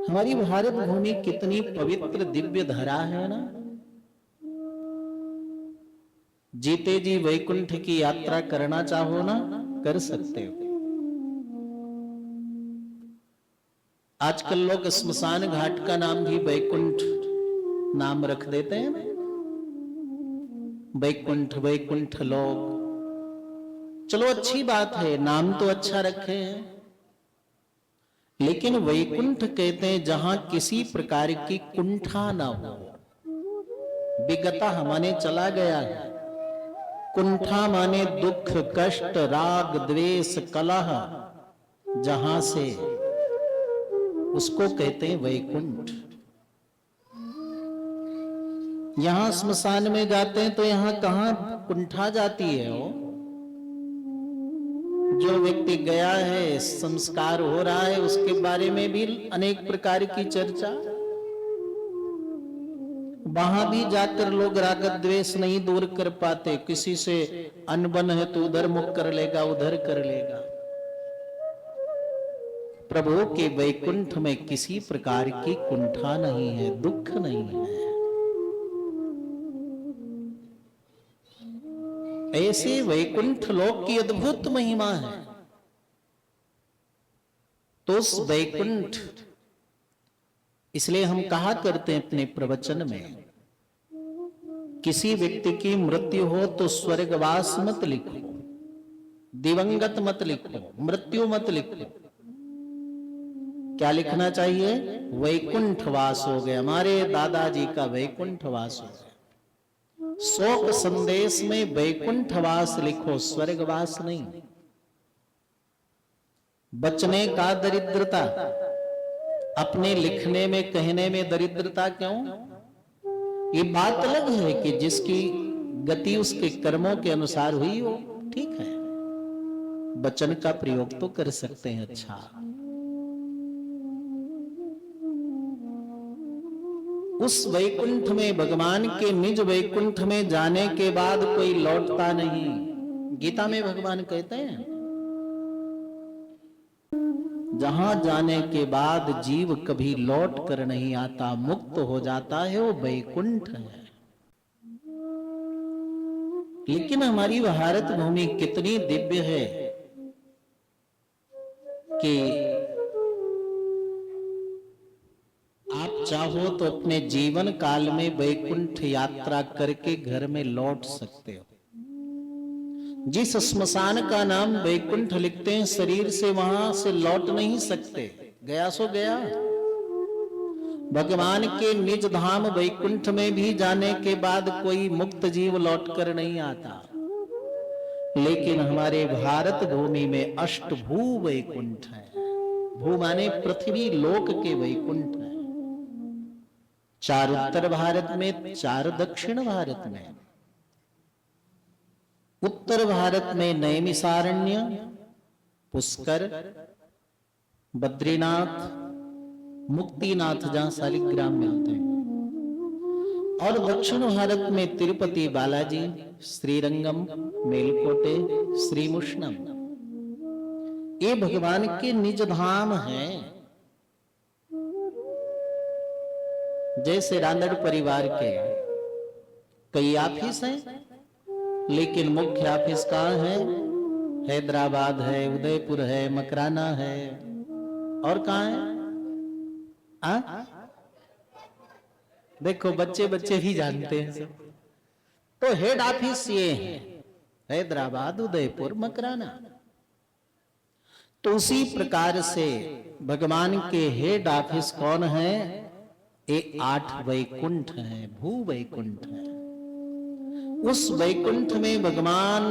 हमारी भारत भूमि कितनी पवित्र दिव्य धरा है ना। जीते जी वैकुंठ की यात्रा करना चाहो ना, कर सकते हो। आजकल लोग स्मशान घाट का नाम भी वैकुंठ नाम रख देते हैं ना। वैकुंठ, वैकुंठ लोग, चलो अच्छी बात है, नाम तो अच्छा रखे हैं, लेकिन वैकुंठ कहते हैं जहां किसी प्रकार की कुंठा ना हो। विगता माने चला गया है, कुंठा माने दुख, कष्ट, राग, द्वेष, कलह, जहां से, उसको कहते हैं वैकुंठ। यहां स्मशान में जाते हैं तो यहां कहां कुंठा जाती है वो। जो व्यक्ति गया है, संस्कार हो रहा है, उसके बारे में भी अनेक प्रकार की चर्चा। वहां भी जाकर लोग राग द्वेष नहीं दूर कर पाते। किसी से अनबन है तो उधर मुख कर लेगा, उधर कर लेगा। प्रभु के वैकुंठ में किसी प्रकार की कुंठा नहीं है, दुख नहीं है। ऐसे वैकुंठ लोक की अद्भुत महिमा है। तो उस वैकुंठ, इसलिए हम कहा करते हैं अपने प्रवचन में, किसी व्यक्ति की मृत्यु हो तो स्वर्गवास मत लिखो, दिवंगत मत लिखो, मृत्यु मत लिखो। क्या लिखना चाहिए? वैकुंठ वास हो गया, हमारे दादाजी का वैकुंठ वास हो गया। शोक संदेश में वैकुंठवास लिखो, स्वर्गवास नहीं। बचने का दरिद्रता, अपने लिखने में कहने में दरिद्रता क्यों? ये बात अलग है कि जिसकी गति उसके कर्मों के अनुसार हुई हो, ठीक है, वचन का प्रयोग तो कर सकते हैं। अच्छा, उस वैकुंठ में, भगवान के निज वैकुंठ में जाने के बाद कोई लौटता नहीं। गीता में भगवान कहते हैं, जहां जाने के बाद जीव कभी लौट कर नहीं आता, मुक्त हो जाता है, वो वैकुंठ है। लेकिन हमारी भारत भूमि कितनी दिव्य है कि आप चाहो तो अपने जीवन काल में वैकुंठ यात्रा करके घर में लौट सकते हो। जिस स्मशान का नाम वैकुंठ लिखते हैं, शरीर से वहां से लौट नहीं सकते, गया सो गया। भगवान के निज धाम वैकुंठ में भी जाने के बाद कोई मुक्त जीव लौट कर नहीं आता। लेकिन हमारे भारत भूमि में अष्टभू वैकुंठ है। भू माने पृथ्वी, लोक के वैकुंठ है। 4 उत्तर भारत में, 4 दक्षिण भारत में। उत्तर भारत में नैमिषारण्य, पुष्कर, बद्रीनाथ, मुक्तिनाथ, जहां शालिग्राम मिलते हैं। और दक्षिण भारत में तिरुपति बालाजी, श्रीरंगम, मेलकोटे, श्रीमुष्णम। ये भगवान के निज धाम हैं। जैसे रानड़ परिवार के कई ऑफिस हैं, लेकिन मुख्य ऑफिस कहां है? हैदराबाद है, उदयपुर है, मकराना है, और कहां है? देखो बच्चे बच्चे भी जानते हैं सब। तो हेड ऑफिस ये है, हैदराबाद, उदयपुर, मकराना। तो उसी प्रकार से भगवान के हेड ऑफिस कौन है? ये 8 वैकुंठ है, भू वैकुंठ है। उस वैकुंठ में भगवान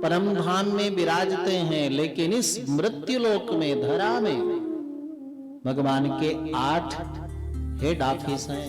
परम धाम में विराजते हैं, लेकिन इस मृत्युलोक में, धरा में, भगवान के 8 हेड ऑफिस हैं।